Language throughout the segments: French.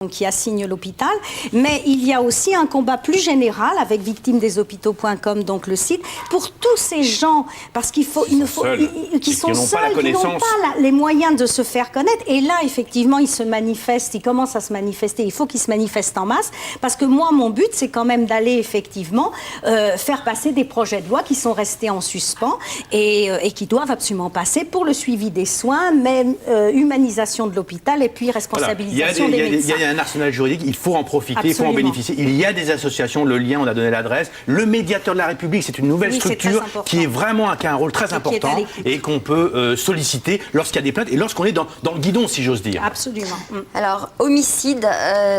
qui assigne l'hôpital, mais il y a aussi un combat plus général avec victimesdeshôpitaux.com, donc le site, pour tous ces gens, parce qu'il faut, qui sont seuls, qui n'ont pas les moyens de se faire connaître. Et là, effectivement, ils se manifestent, ils commencent à se manifester. Il faut qu'ils se manifestent en masse, parce que moi, mon but, c'est quand même d'aller effectivement faire passer des projets de loi qui sont restés en suspens et qui doivent absolument passer pour le suivi des soins, même humanisation de l'hôpital et puis responsabilisation des médecins. Il y a un arsenal juridique, il faut en profiter, il faut en bénéficier. Il y a des associations, le lien, on a donné l'adresse. Le médiateur de la République, c'est une nouvelle structure qui est vraiment qui a un rôle très important et qu'on peut solliciter lorsqu'il y a des plaintes et lorsqu'on est dans le guidon, si j'ose dire. Absolument. Alors, Homicide,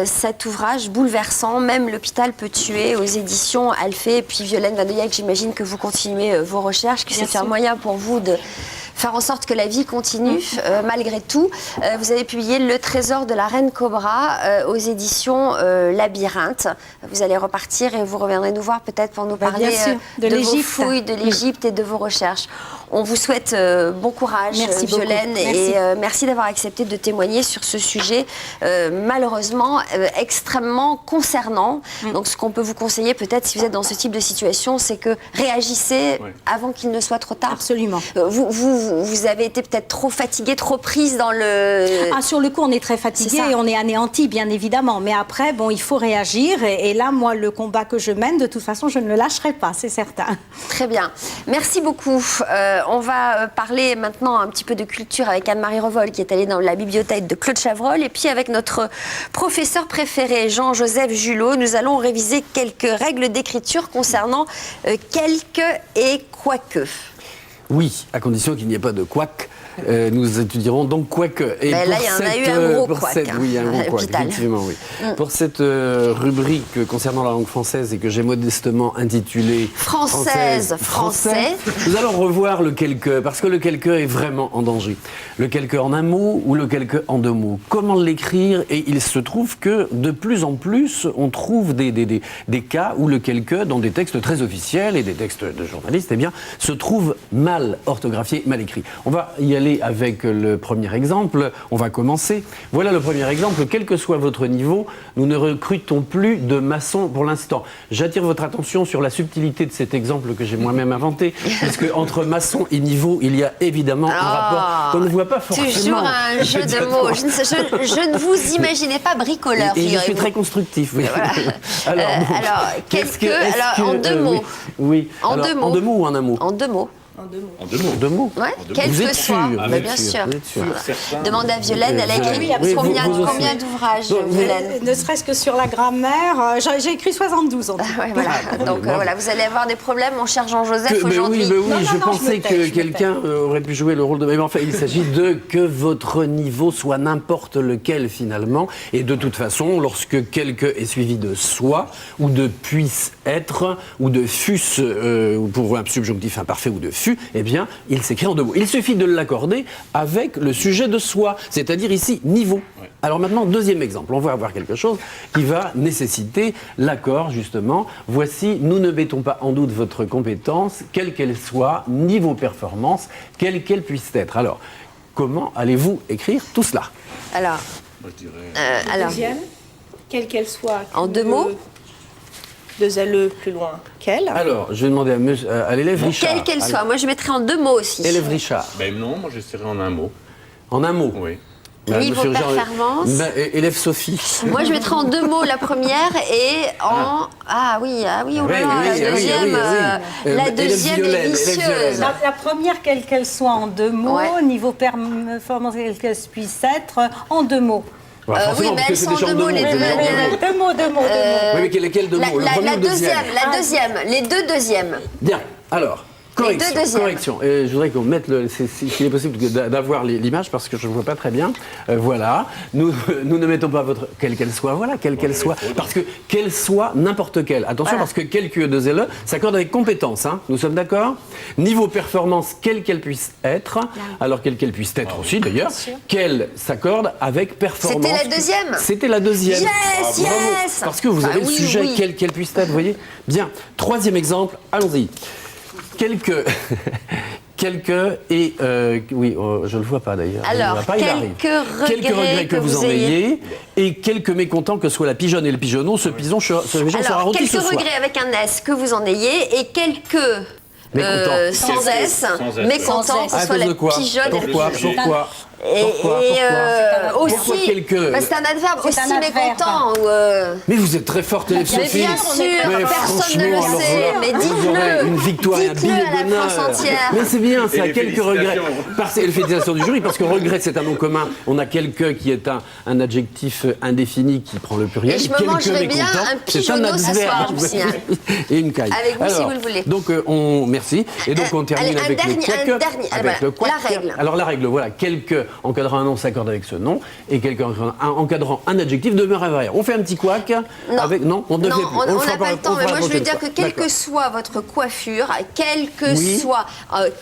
cet ouvrage bouleversant, même l'hôpital peut tuer, aux éditions Alphée. Et puis Violaine Vandeyac, j'imagine que vous continuez vos recherches, que c'est un moyen pour vous de faire en sorte que la vie continue malgré tout. Vous avez publié Le Trésor de la Reine Cobra aux éditions Labyrinthe. Vous allez repartir et vous reviendrez nous voir peut-être pour nous parler de vos fouilles, de l'Égypte et de vos recherches. On vous souhaite bon courage, Violaine, et merci d'avoir accepté de témoigner sur ce sujet malheureusement extrêmement concernant. Donc ce qu'on peut vous conseiller peut-être si vous êtes dans ce type de situation, c'est que réagissez avant qu'il ne soit trop tard. Absolument. Vous avez été peut-être trop fatiguée, trop prise dans le... Ah, sur le coup, on est très fatigué et on est anéanti, bien évidemment. Mais après, bon, il faut réagir. Et là, moi, le combat que je mène, de toute façon, je ne le lâcherai pas, c'est certain. Très bien. Merci beaucoup. On va parler maintenant un petit peu de culture avec Anne-Marie Revol, qui est allée dans la bibliothèque de Claude Chavrol. Et puis, avec notre professeur préféré, Jean-Joseph Julot, nous allons réviser quelques règles d'écriture concernant quelque et quoique. Oui, à condition qu'il n'y ait pas de couac. Nous étudierons donc quoique. Et là, il y en a eu un gros couac. Oui, un gros couac, effectivement, oui. Pour cette rubrique concernant la langue française et que j'ai modestement intitulée Française, français, nous allons revoir le quelque, parce que le quelque est vraiment en danger. Le quelque en un mot ou le quelque en deux mots. Comment l'écrire? Et il se trouve que de plus en plus, on trouve des cas où le quelque, dans des textes très officiels et des textes de journalistes, eh bien, se trouve mal orthographié, mal écrit. On va y aller avec le premier exemple. On va commencer. Voilà le premier exemple. Quel que soit votre niveau, nous ne recrutons plus de maçons pour l'instant. J'attire votre attention sur la subtilité de cet exemple que j'ai moi-même inventé, parce que entre maçon et niveau, il y a évidemment un rapport qu'on ne voit pas forcément. Toujours un jeu de mots. Je ne vous imaginais pas bricoleur. Et je suis très constructif. Oui. Voilà. Alors, qu'est-ce que... Alors, en deux mots. Oui. En deux mots ou en un mot? En deux mots. En deux mots. Ouais, quel que soit. Bien sûr. Demandez à Violaine, elle a écrit combien d'ouvrages, Violaine? Ne serait-ce que sur la grammaire, j'ai écrit 72 en tout. Voilà. Donc voilà, vous allez avoir des problèmes, mon cher Jean-Joseph, aujourd'hui. Oui, je pensais que quelqu'un aurait pu jouer le rôle de... Mais enfin, il s'agit de que votre niveau soit n'importe lequel, finalement. Et de toute façon, lorsque quelque est suivi de soit, ou de puisse être, ou de fût, pour un subjonctif imparfait, ou de fût, eh bien, il s'écrit en deux mots. Il suffit de l'accorder avec le sujet de soi, c'est-à-dire ici, niveau. Alors maintenant, deuxième exemple. On va avoir quelque chose qui va nécessiter l'accord, justement. Voici, nous ne mettons pas en doute votre compétence, quelle qu'elle soit, niveau performance, quelle qu'elle puisse être. Alors, comment allez-vous écrire tout cela? Alors, deuxième, quelle qu'elle soit. En deux mots. Deux LE plus loin. Quelle? Alors, je vais demander à l'élève Richard. Quelle qu'elle soit. Moi, je mettrais en deux mots aussi. Élève Richard. Ben non, moi j'essaierai en un mot. En un mot? Oui. Niveau performance. Élève Sophie. Moi, je mettrais en deux mots la première et en... Ah oui, la deuxième est vicieuse. La première, quelle qu'elle soit, en deux mots. Niveau performance, quelle qu'elle puisse être, en deux mots. Oui, mais elles sont en deux mots, les deux. Deux mots. Oui, mais lesquels deux mots? La deuxième, les deux deuxièmes. Bien, alors, correction. Je voudrais qu'on mette, s'il est possible, d'avoir l'image, parce que je ne vois pas très bien. Voilà, nous ne mettons pas votre... Quelle qu'elle soit, voilà, quelle qu'elle soit. Parce que qu'elle soit n'importe quelle. Attention, parce que quelque deux LE s'accorde avec compétence, hein. Nous sommes d'accord? Niveau performance, quelle qu'elle puisse être, alors quelle qu'elle puisse être aussi, d'ailleurs, qu'elle s'accorde avec performance. C'était la deuxième. C'était la deuxième. Yes. Parce que vous avez le sujet, quelle qu'elle puisse être, vous voyez? Bien, troisième exemple, allons-y. oui, je le vois pas d'ailleurs. Alors, quelques regrets que vous en ayez et quelques mécontents que soit la pigeonne et le pigeonneau, ce pigeon sera rôti ce soir. Quelques regrets avec un S que vous en ayez et quelques sans S, mécontents que ce soit la pigeonne et le pigeon. Pourquoi aussi, c'est un adverbe aussi mécontent. Mais vous êtes très forte, Sophie. Mais bien sûr, personne ne le sait. Mais dites-le. Une victoire et un billet d'honneur. Mais c'est bien, ça. Quelques regrets. Et les félicitations du jury, parce que regret, c'est un nom commun. On a quelques qui est un adjectif indéfini qui prend le pluriel. Et je me mangerais bien un pigeonneau ce soir aussi. Et une caille. Avec vous, si vous le voulez. Donc, merci. Et donc, on termine avec le quack. La règle. Alors, la règle, voilà. Quelques encadrant un nom s'accorde avec ce nom et quelqu'un encadrant un adjectif demeure invariable. On fait un petit couac avec on n'a pas le temps, mais moi je veux dire que quelle que soit votre coiffure, quel que soit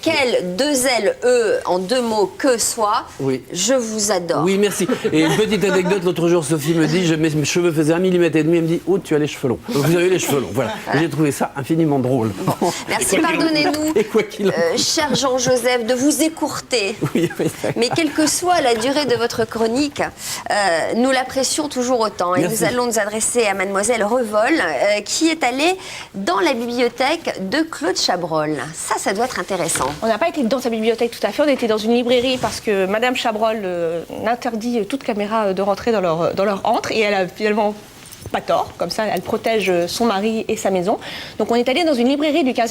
quel deux L E en deux mots que soit, je vous adore. Oui, merci. Et une petite anecdote, l'autre jour Sophie me dit, mes cheveux faisaient 1,5 mm, elle me dit, oh tu as les cheveux longs. Vous avez les cheveux longs, voilà. J'ai trouvé ça infiniment drôle. Bon, merci, pardonnez-nous, cher Jean-Joseph, de vous écourter. Mais quel que soit la durée de votre chronique, nous l'apprécions toujours autant. Et nous allons nous adresser à mademoiselle Revol, qui est allée dans la bibliothèque de Claude Chabrol. Ça doit être intéressant. On n'a pas été dans sa bibliothèque tout à fait, on était dans une librairie parce que Madame Chabrol interdit toute caméra de rentrer dans leur antre, et elle a finalement pas tort, comme ça elle protège son mari et sa maison. Donc on est allé dans une librairie du 15e